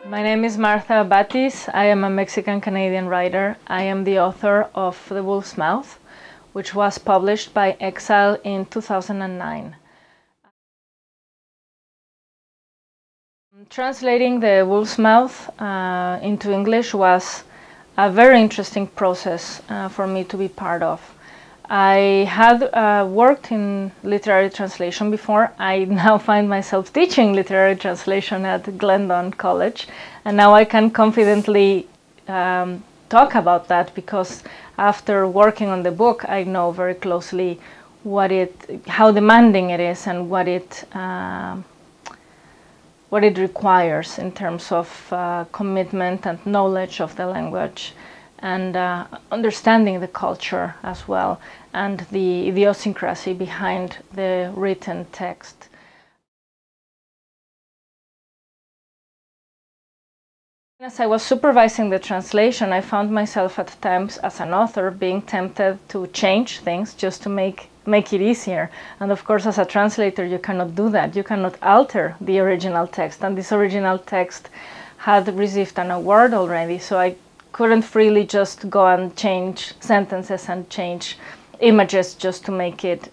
My name is Martha Bátiz. I am a Mexican-Canadian writer. I am the author of The Wolf's Mouth, which was published by Exile in 2009. Translating The Wolf's Mouth into English was a very interesting process for me to be part of. I had worked in literary translation before. I now find myself teaching literary translation at Glendon College, and now I can confidently talk about that because after working on the book, I know very closely how demanding it is and what it requires in terms of commitment and knowledge of the language, and understanding the culture as well, and the idiosyncrasy behind the written text. As I was supervising the translation, I found myself at times as an author being tempted to change things just to make it easier. And of course, as a translator, you cannot do that. You cannot alter the original text. And this original text had received an award already, so I couldn't freely just go and change sentences and change images just to make it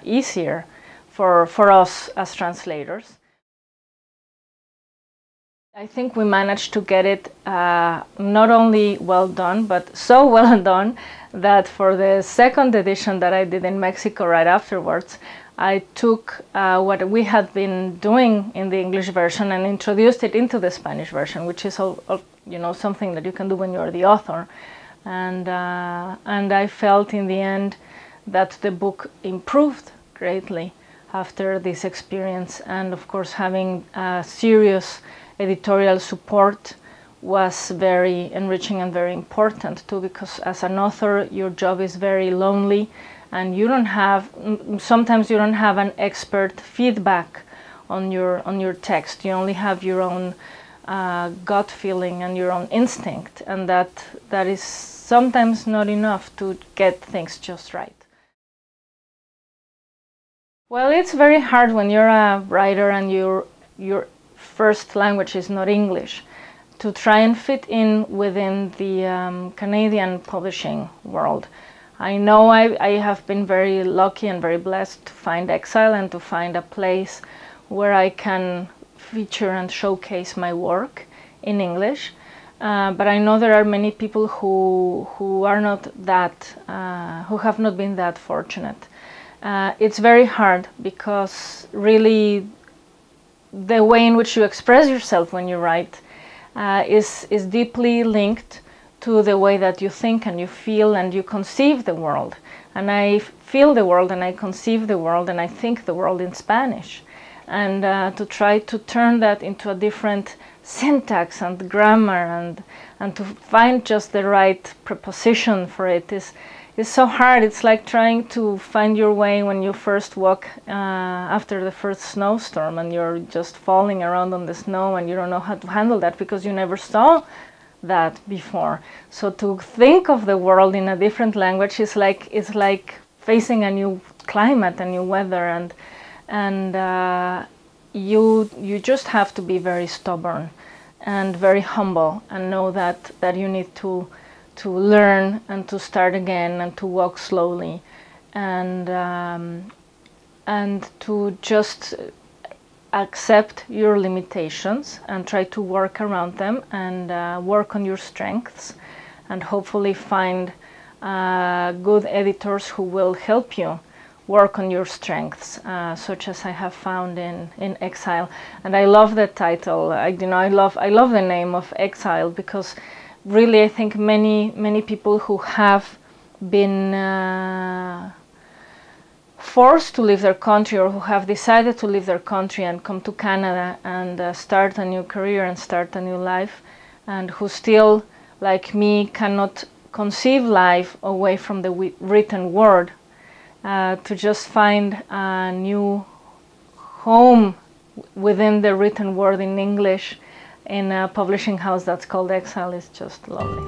easier for us as translators. I think we managed to get it not only well done, but so well done that for the second edition that I did in Mexico right afterwards, I took what we had been doing in the English version and introduced it into the Spanish version, which is something that you can do when you're the author. And I felt in the end that the book improved greatly after this experience. And of course, having serious editorial support was very enriching and very important too, because as an author, your job is very lonely, and sometimes you don't have an expert feedback on your text. You only have your own gut feeling and your own instinct, and that is sometimes not enough to get things just right. Well, it's very hard when you're a writer and your first language is not English, to try and fit in within the Canadian publishing world. I know I have been very lucky and very blessed to find Exile and to find a place where I can feature and showcase my work in English. But I know there are many people who are not that, who have not been that fortunate. It's very hard because really the way in which you express yourself when you write is deeply linked to the way that you think and you feel and you conceive the world. And I feel the world and I conceive the world and I think the world in Spanish. And to try to turn that into a different syntax and grammar and to find just the right preposition for it is so hard. It's like trying to find your way when you first walk after the first snowstorm and you're just falling around on the snow and you don't know how to handle that because you never saw that before. So to think of the world in a different language is like facing a new climate, a new weather, and you just have to be very stubborn and very humble and know that you need to learn and to start again and to walk slowly and to just accept your limitations and try to work around them and work on your strengths and hopefully find good editors who will help you work on your strengths, such as I have found in Exile. And I love the title. I love the name of Exile because really I think many people who have been forced to leave their country or who have decided to leave their country and come to Canada and start a new career and start a new life, and who still, like me, cannot conceive life away from the written word, to just find a new home within the written word in English in a publishing house that's called Exile is just lovely.